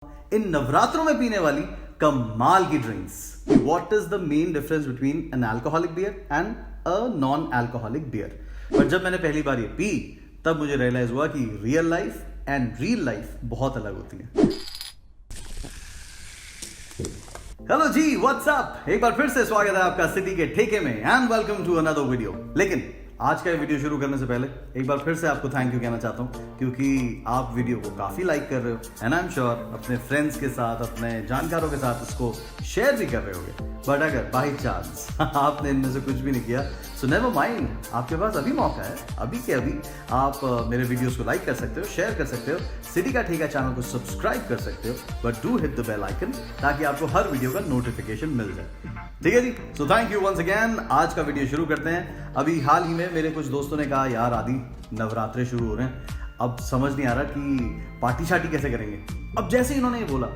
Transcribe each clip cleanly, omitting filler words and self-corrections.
इन नवरात्रों में पीने वाली कमाल की drinks. What is the main difference between an alcoholic beer and a non alcoholic beer. पर जब मैंने पहली बार ये पी तब मुझे रियलाइज हुआ कि real life and real life बहुत अलग होती है। हेलो जी, व्हाट्स अप। एक बार फिर से स्वागत है आपका सिटी के ठेके में and welcome to another video. लेकिन आज का वीडियो शुरू करने से पहले एक बार फिर से आपको थैंक यू कहना चाहता हूँ, क्योंकि आप वीडियो को काफी लाइक कर रहे हो एंड आई एम श्योर अपने फ्रेंड्स के साथ, अपने जानकारों के साथ इसको शेयर भी कर रहे होगे। बट अगर बाई चांस आपने इनमें से कुछ भी नहीं किया सो नेवर माइंड, आपके पास अभी मौका है, अभी के अभी आप मेरे वीडियोस को लाइक कर सकते हो, शेयर कर सकते हो, सिटी का ठेका चैनल को सब्सक्राइब कर सकते हो, but do hit the bell icon ताकि आपको हर वीडियो का नोटिफिकेशन मिल जाए। ठीक है जी, so thank you once again. आज का वीडियो शुरू करते हैं। अभी हाल ही में मेरे कुछ दोस्तों ने कहा यार आदि नवरात्रे शुरू हो रहे हैं, अब समझ नहीं आ रहा कि पार्टी शार्टी कैसे करेंगे। अब जैसे इन्होंने ये बोला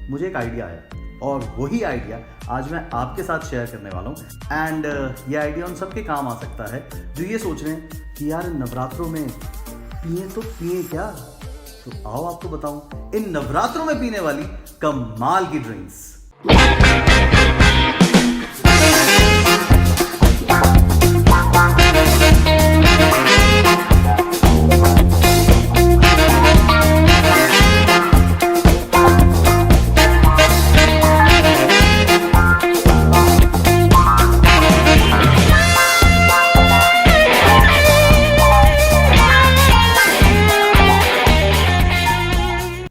मुझे एक आइडिया आया और वही आइडिया आज मैं आपके साथ शेयर करने वाला हूँ। एंड ये आइडिया उन सबके काम आ सकता है जो ये सोच रहे हैं कि यार इन नवरात्रों में पिए तो पिए क्या। तो आओ आपको बताऊं इन नवरात्रों में पीने वाली कमाल की ड्रिंक्स।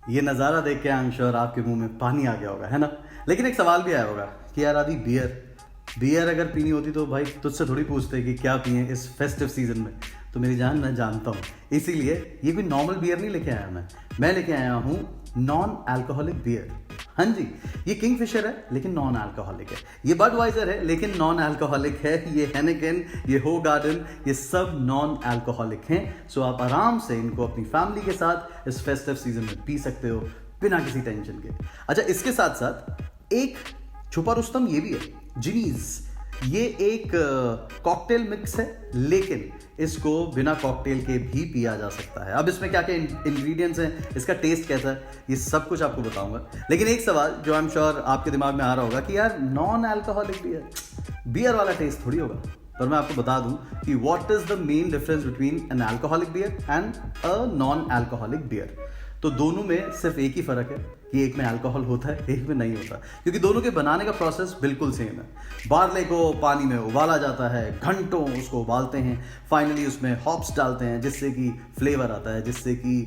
ये नज़ारा देख के आई एम श्योर आपके मुंह में पानी आ गया होगा, है ना। लेकिन एक सवाल भी आया होगा कि यार आदि बियर अगर पीनी होती तो भाई तुझसे थोड़ी पूछते कि क्या पिए इस फेस्टिव सीजन में। तो मेरी जान, मैं जानता हूँ, इसीलिए ये कोई नॉर्मल बियर नहीं लेके आया मैं लेके आया हूँ नॉन अल्कोहलिक बियर। हाँ जी, ये किंगफिशर है लेकिन नॉन अल्कोहलिक है, ये बडवाइजर है लेकिन नॉन अल्कोहलिक है, ये हेनेकेन, ये हो गार्डन, ये सब नॉन अल्कोहलिक हैं। सो आप आराम से इनको अपनी फैमिली के साथ इस फेस्टिव सीजन में पी सकते हो बिना किसी टेंशन के। अच्छा, इसके साथ साथ एक छुपा रुस्तम ये भी है, जिनीज। ये एक कॉकटेल मिक्स है लेकिन इसको बिना कॉकटेल के भी पिया जा सकता है। अब इसमें क्या क्या इंग्रेडिएंट्स हैं, इसका टेस्ट कैसा है, ये सब कुछ आपको बताऊंगा। लेकिन एक सवाल जो आई एम श्योर आपके दिमाग में आ रहा होगा कि यार नॉन अल्कोहलिक बियर वाला टेस्ट थोड़ी होगा। पर मैं आपको बता दूं कि what is the main difference between an alcoholic beer and a non alcoholic beer. तो दोनों में सिर्फ एक ही फर्क है कि एक में अल्कोहल होता है, एक में नहीं होता, क्योंकि दोनों के बनाने का प्रोसेस बिल्कुल सेम है। बार्ले को पानी में उबाला जाता है, घंटों उसको उबालते हैं, फाइनली उसमें हॉप्स डालते हैं जिससे कि फ्लेवर आता है, जिससे कि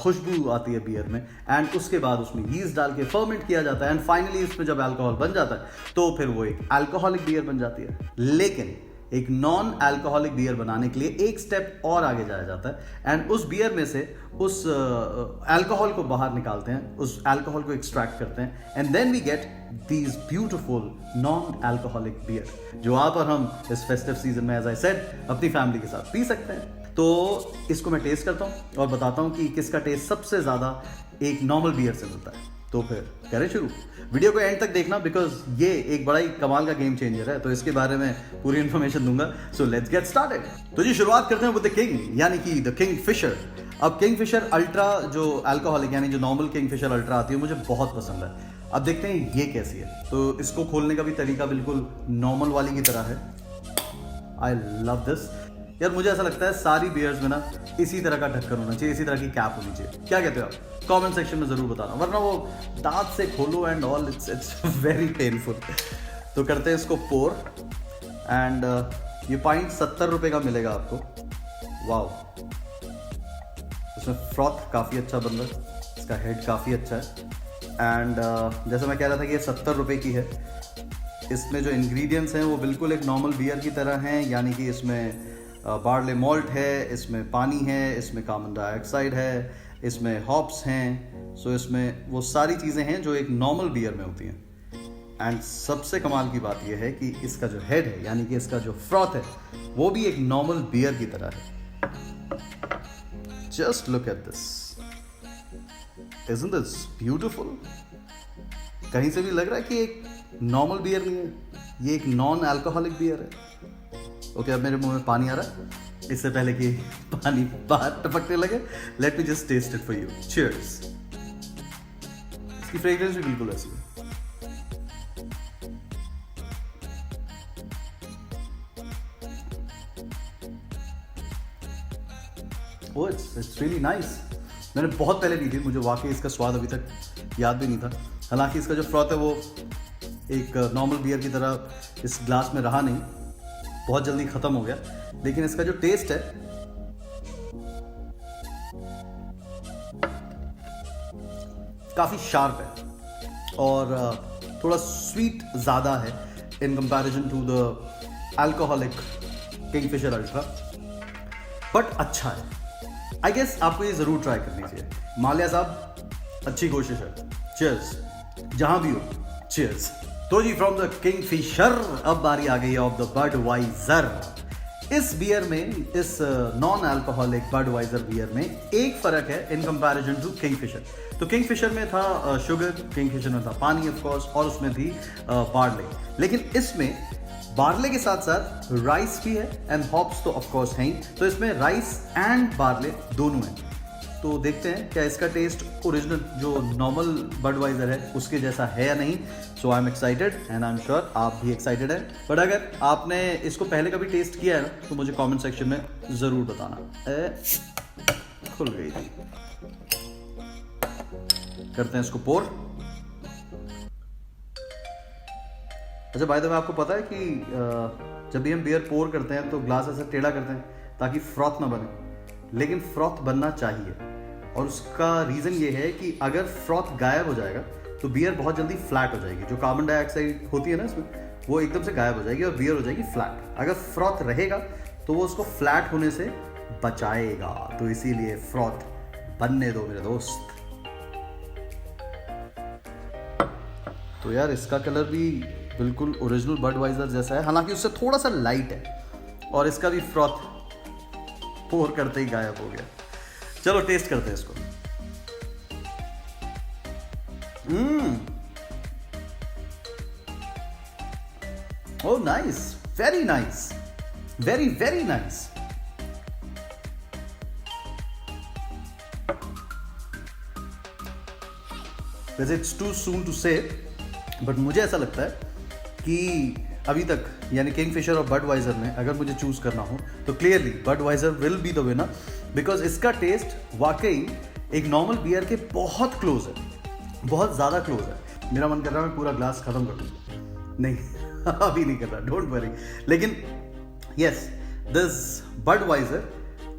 खुशबू आती है बियर में, एंड उसके बाद उसमें यीस्ट डाल के फर्मेंट किया जाता है, एंड फाइनली उसमें जब अल्कोहल बन जाता है तो फिर वो एक अल्कोहलिक बियर बन जाती है। लेकिन एक नॉन अल्कोहलिक बियर बनाने के लिए एक स्टेप और आगे जाया जाता है एंड उस बियर में से उस अल्कोहल को बाहर निकालते हैं, उस अल्कोहल को एक्सट्रैक्ट करते हैं, and then we get these beautiful non alcoholic beer जो आप और हम इस फेस्टिव सीजन में एज आई सेड अपनी फैमिली के साथ पी सकते हैं। तो इसको मैं टेस्ट करता हूँ और बताता हूँ कि किसका टेस्ट सबसे ज़्यादा एक नॉर्मल बियर से मिलता है। तो फिर करें शुरू। वीडियो को एंड तक देखना बिकॉज ये एक बड़ा ही कमाल का गेम चेंजर है, तो इसके बारे में पूरी इंफॉर्मेशन दूंगा। So let's get started. तो जी शुरुआत करते हैं विद द किंग, यानी कि द किंगफिशर। अब किंगफिशर अल्ट्रा जो अल्कोहलिक यानी जो नॉर्मल किंगफिशर अल्ट्रा आती है मुझे बहुत पसंद है। अब देखते हैं ये कैसी है। तो इसको खोलने का भी तरीका बिल्कुल नॉर्मल वाली की तरह है। आई लव दिस यार, मुझे ऐसा लगता है सारी बियर्स में ना इसी तरह का ढक्कन होना चाहिए, इसी तरह की कैप होनी चाहिए। क्या कहते हो आप? कमेंट सेक्शन में जरूर बताना, वरना वो दांत से खोलो and all it's very painful. तो करते हैं इसको पोर एंड ये पाइंट 70 रुपये का मिलेगा आपको। वाओ, इसमें फ्रॉथ काफ़ी अच्छा बन रहा है, इसका हेड काफ़ी अच्छा है एंड जैसा मैं कह रहा था कि ये 70 रुपये की है। इसमें जो इंग्रेडिएंट्स हैं वो बिल्कुल एक नॉर्मल बियर की तरह हैं, यानी कि इसमें बार्ले मॉल्ट है, इसमें पानी है, इसमें कार्बन डाइऑक्साइड है, इसमें हॉप्स हैं। सो इसमें वो सारी चीज़ें हैं जो एक नॉर्मल बियर में होती हैं। एंड सबसे कमाल की बात यह है कि इसका जो हेड है यानी कि इसका जो फ्रॉथ है वो भी एक नॉर्मल बियर की तरह है। Just look at this, isn't this beautiful. कहीं से भी लग रहा है कि एक नॉर्मल बियर नहीं है, ये एक नॉन अल्कोहलिक बियर है। ओके, अब मेरे मुंह में पानी आ रहा है। इससे पहले कि पानी बाहर टपकने लगे, let me just taste it for you. Cheers. इसकी फ्रेग्रेंस भी बिल्कुल ऐसी है। Oh it's really nice. मैंने बहुत पहले पी थी, मुझे वाकई इसका स्वाद अभी तक याद भी नहीं था। हालांकि इसका जो फ्रॉथ है वो एक नॉर्मल बियर की तरह इस ग्लास में रहा नहीं, बहुत जल्दी ख़त्म हो गया। लेकिन इसका जो टेस्ट है काफ़ी शार्प है और थोड़ा स्वीट ज़्यादा है in comparison to the alcoholic Kingfisher Ultra, but अच्छा है। आई गेस आपको ये ज़रूर ट्राई करनी चाहिए। माल्या साहब अच्छी कोशिश है, चीयर्स जहां भी हो, चीयर्स। तो जी फ्रॉम द किंगफिशर अब बारी आ गई है ऑफ द बडवाइजर। इस बियर में, इस नॉन अल्कोहलिक बडवाइजर बियर में एक फ़र्क है इन कंपैरिजन टू किंगफिशर। तो किंगफिशर में था शुगर, किंगफिशर में था पानी ऑफ कोर्स, और उसमें थी बार्ले। लेकिन इसमें बार्ले के साथ साथ राइस भी है एंड हॉप्स तो ऑफ कोर्स हैं ही। तो इसमें राइस एंड बार्ले दोनों हैं। तो देखते हैं क्या इसका टेस्ट ओरिजिनल जो नॉर्मल बडवाइजर है उसके जैसा है या नहीं। So I am excited and I am sure आप भी एक्साइटेड हैं। बट अगर आपने इसको पहले कभी टेस्ट किया है ना तो मुझे कमेंट सेक्शन में ज़रूर बताना। खुल गई थी। करते हैं इसको पोर। अच्छा बाय द वे आपको पता है कि जब भी हम बियर पोर करते हैं तो ग्लास ऐसे टेढ़ा करते हैं ताकि फ्रॉथ ना बने, लेकिन फ्रॉथ बनना चाहिए। और उसका रीज़न ये है कि अगर फ्रॉथ गायब हो जाएगा तो बियर बहुत जल्दी फ्लैट हो जाएगी। जो कार्बन डाइऑक्साइड होती है ना इसमें, वो एकदम से गायब हो जाएगी और बियर हो जाएगी फ्लैट। अगर फ्रॉथ रहेगा तो वो उसको फ्लैट होने से बचाएगा। तो इसीलिए फ्रॉथ बनने दो मेरे दोस्त। तो यार इसका कलर भी बिल्कुल ओरिजिनल बडवाइजर जैसा है, हालांकि उससे थोड़ा सा लाइट है। और इसका भी फ्रॉथ पोर करते ही गायब हो गया। चलो टेस्ट करते हैं इसको। Oh nice, very nice, very very nice. वैसे इट्स टू सून टू से, बट मुझे ऐसा लगता है कि अभी तक यानी किंगफिशर और बडवाइजर में अगर मुझे चूज करना हो तो clearly Budweiser will be the winner, because इसका टेस्ट वाकई एक नॉर्मल बियर के बहुत क्लोज है, बहुत ज़्यादा क्लोज है। मेरा मन कर रहा है मैं पूरा ग्लास खत्म कर दूँ। नहीं अभी नहीं कर रहा, डोंट वरी। लेकिन यस, दिस बडवाइजर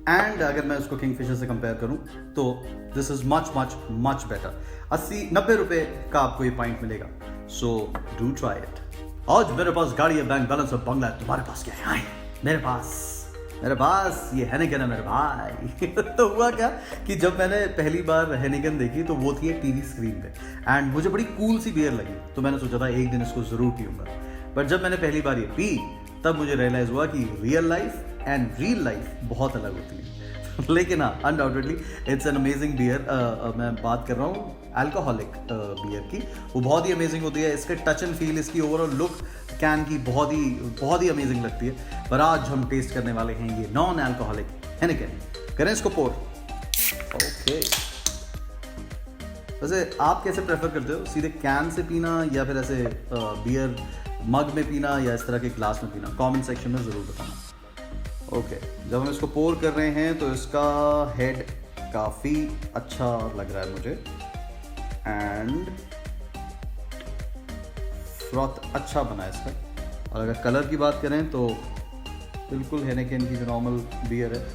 एंड अगर मैं उसको किंगफिशर से कंपेयर करूं तो this is much much much better. 80-90 रुपए का आपको ये पॉइंट मिलेगा। So do try it. आज मेरे पास गाड़ी है, बैंक बैलेंस और बंगला है। तुम्हारे पास क्या है? मेरे पास ये हेनिगन है मेरे भाई। तो हुआ क्या कि जब मैंने पहली बार हेनिगन देखी तो वो थी एक टीवी स्क्रीन पे एंड मुझे बड़ी कूल सी बियर लगी, तो मैंने सोचा था एक दिन इसको जरूर पीऊंगा। बट जब मैंने पहली बार ये पी तब मुझे रियलाइज हुआ कि real life and real life बहुत अलग होती है। लेकिन हाँ, undoubtedly it's an amazing beer. मैं बात कर रहा हूँ अल्कोहलिक बियर की, वो बहुत ही अमेजिंग होती है। इसके टच एंड फील, इसकी ओवरऑल लुक कैन की बहुत ही अमेजिंग लगती है। पर आज हम टेस्ट करने वाले हैं ये नॉन अल्कोहलिक हेनिगन। करें इसको पोर। ओके, वैसे आप कैसे प्रेफर करते हो, सीधे कैन से पीना या फिर ऐसे बियर मग में पीना या इस तरह के ग्लास में पीना? कमेंट सेक्शन में ज़रूर बताना। ओके, जब हम इसको पोर कर रहे हैं तो इसका हेड काफ़ी अच्छा लग रहा है मुझे एंड फ्रॉथ अच्छा बना है इसका। और अगर कलर की बात करें तो बिल्कुल हेनिगन की जो नॉर्मल बियर है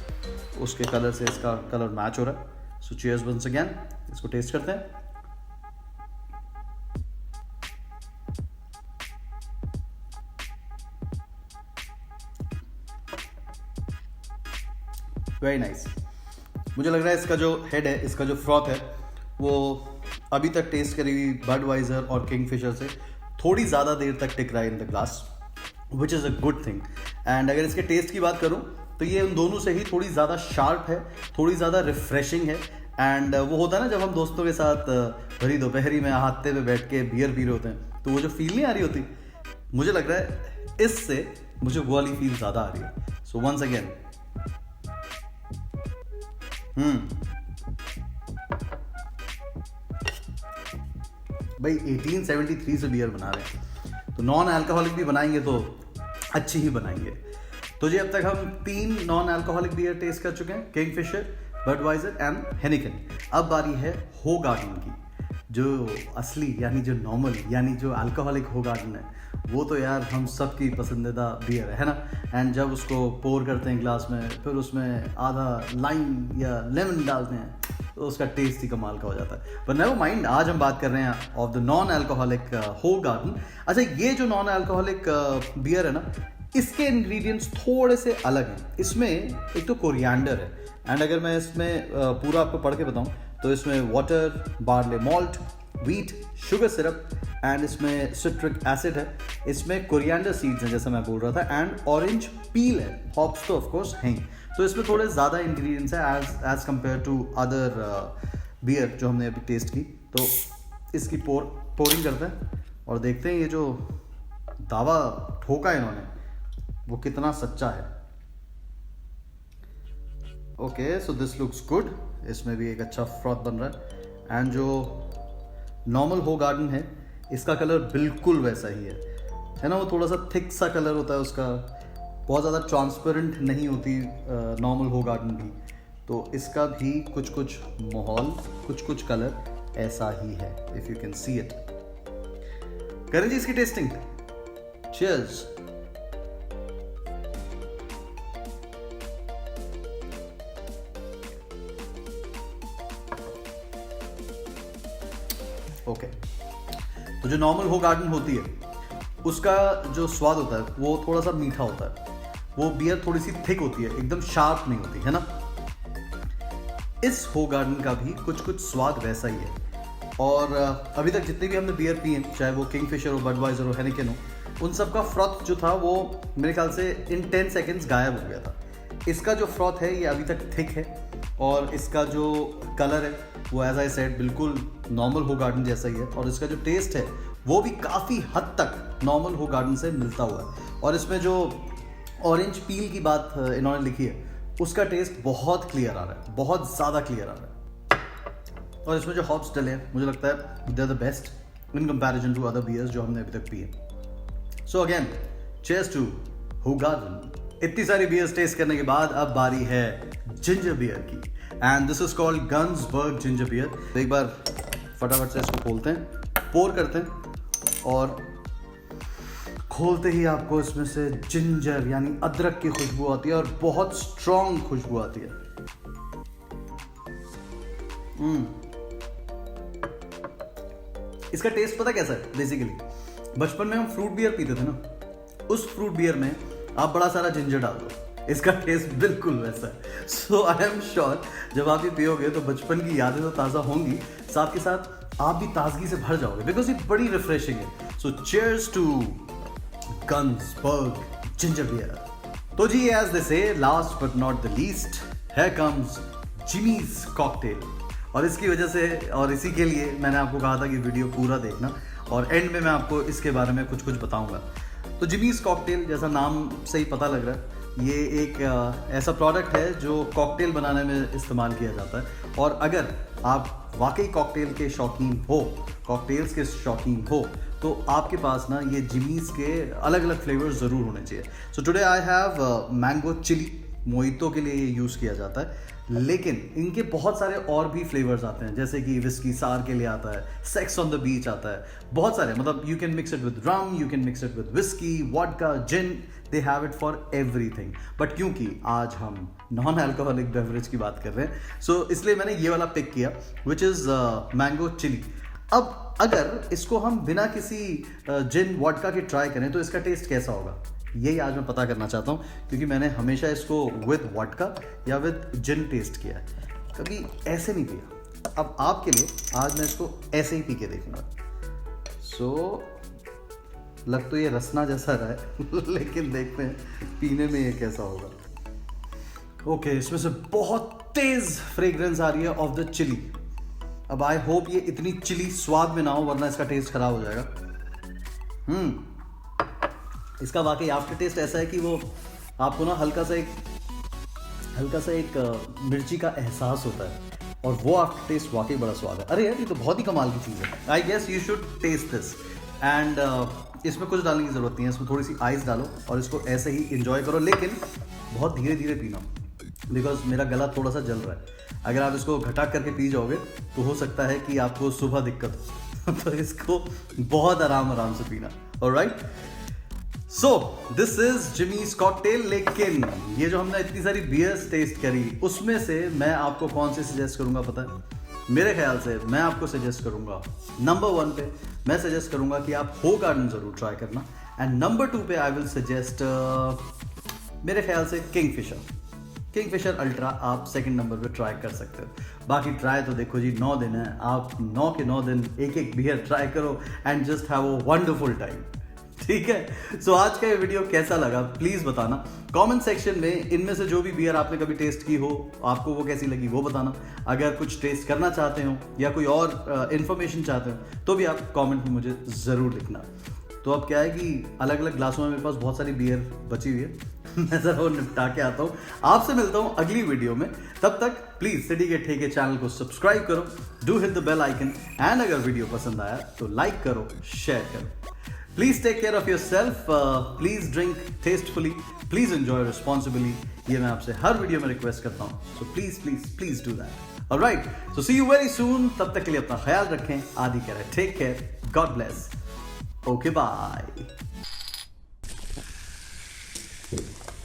उसके कलर से इसका कलर मैच हो रहा है। सो चीयर्स वंस अगेन, इसको टेस्ट करते हैं। Very nice. मुझे लग रहा है इसका जो हेड है, इसका जो फ्रॉथ है, वो अभी तक टेस्ट करी हुई बडवाइजर और किंगफिशर से थोड़ी ज़्यादा देर तक टिक रहा है in the glass, which is a good thing. And अगर इसके टेस्ट की बात करूँ तो ये उन दोनों से ही थोड़ी ज़्यादा शार्प है, थोड़ी ज़्यादा रिफ्रेशिंग है। एंड वो होता है ना जब हम दोस्तों के साथ भरी दोपहरी में हाथे पे बैठ के बियर पी रहे होते हैं तो वो जो फील नहीं आ रही होती, मुझे लग रहा है इससे मुझे वो वाली फील ज़्यादा आ रही है। सो वंस अगेन, भाई 1873 से बियर बना रहे हैं, तो नॉन अल्कोहलिक भी बनाएंगे तो अच्छी ही बनाएंगे। तो जी अब तक हम 3 नॉन अल्कोहलिक बियर टेस्ट कर चुके हैं, किंगफिशर, बडवाइजर एंड हेनिकन। अब बारी है होगार्डन की, जो असली यानी जो नॉर्मल यानी जो अल्कोहलिक होगार्डन है, वो तो यार हम सबकी पसंदीदा बियर है ना। एंड जब उसको पोर करते हैं ग्लास में, फिर उसमें आधा लाइम या लेमन डालते हैं, तो उसका टेस्ट ही कमाल का हो जाता है। पर नेवर माइंड, आज हम बात कर रहे हैं ऑफ द नॉन अल्कोहलिक होगार्डन। अच्छा, ये जो नॉन अल्कोहलिक बियर है ना, इसके इंग्रेडिएंट्स थोड़े से अलग हैं। इसमें एक तो कोरिएंडर है, एंड अगर मैं इसमें पूरा आपको पढ़ के बताऊं तो इसमें water, barley malt, wheat, sugar syrup and इसमें सिट्रिक एसिड है, इसमें कोरिएंडर सीड्स हैं जैसा मैं बोल रहा था, एंड ऑरेंज पील है, हॉप्स तो ऑफ कोर्स हैं। तो इसमें थोड़े ज़्यादा इंग्रेडिएंट्स हैं as compare to other beer जो हमने अभी टेस्ट की। तो इसकी पोरिंग करते हैं और देखते हैं ये जो दावा ठोका इन्होंने वो कितना सच्चा है। Okay, so this looks good. इसमें भी एक अच्छा फ्रॉथ बन रहा है, एंड जो नॉर्मल होगार्डन है इसका कलर बिल्कुल वैसा ही है ना। वो थोड़ा सा थिक सा कलर होता है उसका, बहुत ज़्यादा ट्रांसपेरेंट नहीं होती नॉर्मल होगार्डन भी। तो इसका भी कुछ कुछ माहौल, कुछ कुछ कलर ऐसा ही है, if you can see it. करें जी इसकी टेस्टिंग। चीयर्स। ओके, तो जो नॉर्मल होगार्डन होती है उसका जो स्वाद होता है वो थोड़ा सा मीठा होता है, वो बियर थोड़ी सी थिक होती है, एकदम शार्प नहीं होती है ना। इस होगार्डन का भी कुछ कुछ स्वाद वैसा ही है। और अभी तक जितने भी हमने बियर पिए, चाहे वो किंगफिशर हो, बडवाइजर हो, हेनिकन हो, उन सब का फ्रॉथ जो था वो मेरे ख्याल से इन 10 सेकेंड्स गायब हो गया था। इसका जो फ्रॉथ है ये अभी तक थिक है, और इसका जो कलर है वो एज आई सेड बिल्कुल नॉर्मल होगार्डन जैसा ही है, और इसका जो टेस्ट है वो भी काफ़ी हद तक नॉर्मल होगार्डन से मिलता हुआ है। और इसमें जो ऑरेंज पील की बात इन्होंने लिखी है उसका टेस्ट बहुत क्लियर आ रहा है, बहुत ज़्यादा क्लियर आ रहा है। और इसमें जो हॉप्स डले हैं मुझे लगता है they are the best in comparison to other beers जो हमने अभी तक पिए। So again cheers to Hoegaarden. इतनी सारी बियर्स टेस्ट करने के बाद अब बारी है जिंजर बियर की, and this is called Gansberg ginger beer. एक बार फटाफट से इसको खोलते हैं, पोर करते हैं, और खोलते ही आपको इसमें से जिंजर यानी अदरक की खुशबू आती है, और बहुत स्ट्रॉन्ग खुशबू आती है। इसका टेस्ट पता कैसा है? बेसिकली बचपन में हम फ्रूट बियर पीते थे ना, उस फ्रूट बियर में आप बड़ा सारा जिंजर डाल दो, इसका टेस्ट बिल्कुल वैसा है। सो आई एम श्योर जब आप ये पियोगे तो बचपन की यादें तो ताज़ा होंगी, साथ के साथ आप भी ताजगी से भर जाओगे, बिकॉज ये बड़ी रिफ्रेशिंग है। So cheers to Gansberg ginger beer. तो जी as they say last but not the least, here comes Jimmy's cocktail. और इसकी वजह से और इसी के लिए मैंने आपको कहा था कि वीडियो पूरा देखना, और एंड में मैं आपको इसके बारे में कुछ कुछ बताऊंगा। तो जिमीज कॉकटेल जैसा नाम से ही पता लग रहा है, ये एक ऐसा प्रोडक्ट है जो कॉकटेल बनाने में इस्तेमाल किया जाता है। और अगर आप वाकई कॉकटेल के शौकीन हो, कॉकटेल्स के शौकीन हो, तो आपके पास ना ये जिमीज के अलग अलग फ्लेवर्स ज़रूर होने चाहिए। So today I have mango chilli, mojito के लिए ये यूज़ किया जाता है, लेकिन इनके बहुत सारे और भी फ्लेवर्स आते हैं, जैसे कि विस्की सार के लिए आता है, सेक्स ऑन द बीच आता है, बहुत सारे, मतलब you can mix it with rum, you can mix it with whisky, vodka, gin, they have it for everything. But क्योंकि आज हम नॉन अल्कोहलिक बेवरेज की बात कर रहे हैं, सो इसलिए मैंने ये वाला पिक किया, विच इज़ मैंगो चिली। अब अगर इसको हम बिना किसी जिन वोडका के ट्राई करें तो इसका टेस्ट कैसा होगा, यही आज मैं पता करना चाहता हूँ, क्योंकि मैंने हमेशा इसको विद वोडका या विद जिन टेस्ट किया है, कभी ऐसे नहीं पिया। अब आपके लिए आज मैं इसको ऐसे ही पी के देखूंगा। सो लग तो ये रसना जैसा रहा है लेकिन देखते हैं पीने में ये कैसा होगा। ओके, इसमें से बहुत तेज फ्रेग्रेंस आ रही है ऑफ द चिली। अब आई होप ये इतनी चिली स्वाद में ना हो, वरना इसका टेस्ट खराब हो जाएगा। इसका वाकई आफ्टर टेस्ट ऐसा है कि वो आपको ना हल्का सा एक मिर्ची का एहसास होता है, और वो आफ्टर टेस्ट वाकई बड़ा स्वाद है। अरे यार ये तो बहुत ही कमाल की चीज़ है। I guess you should taste this. And इसमें कुछ डालने की ज़रूरत नहीं है, इसमें थोड़ी सी आइस डालो और इसको ऐसे ही इंजॉय करो, लेकिन बहुत धीरे धीरे पीना, बिकॉज मेरा गला थोड़ा सा जल रहा है। अगर आप इसको घटाक करके पी जाओगे तो हो सकता है कि आपको सुबह दिक्कत हो तो इसको बहुत आराम से पीना। Alright, so this is Jimmy's cocktail. लेकिन ये जो हमने इतनी सारी बियर्स टेस्ट करी, उसमें से मैं आपको कौन से सजेस्ट करूंगा पता है? मेरे ख्याल से मैं आपको सजेस्ट करूंगा नंबर 1 पे मैं सजेस्ट करूंगा कि आप हो गार्डन जरूर ट्राई करना। एंड नंबर 2 पे आई विल सजेस्ट मेरे ख्याल से किंगफिशर अल्ट्रा आप सेकंड नंबर पे ट्राई कर सकते हो। बाकी ट्राई तो देखो जी 9 दिन है, आप 9 के 9 दिन एक बियर ट्राई करो and just have a wonderful time. ठीक है, सो आज का ये वीडियो कैसा लगा प्लीज बताना कमेंट सेक्शन में। इनमें से जो भी बियर आपने कभी टेस्ट की हो, आपको वो कैसी लगी वो बताना। अगर कुछ टेस्ट करना चाहते हो या कोई और इन्फॉर्मेशन चाहते हो तो भी आप कमेंट में मुझे जरूर लिखना। तो अब क्या है कि अलग अलग ग्लासों में मेरे पास बहुत सारी बियर बची हुई है मैं जरा वो निपटा के आता हूँ। आपसे मिलता हूँ अगली वीडियो में, तब तक प्लीज सिटी के ठेके चैनल को सब्सक्राइब करो, do hit the bell icon, and अगर वीडियो पसंद आया तो लाइक करो, शेयर करो। Please take care of yourself, please drink tastefully, please enjoy responsibly. ये मैं आपसे हर वीडियो में रिक्वेस्ट करता हूँ, so please do that. Alright, so see you very soon. तब तक के लिए अपना ख्याल रखें। आदि कह रहे take care, God bless, okay bye.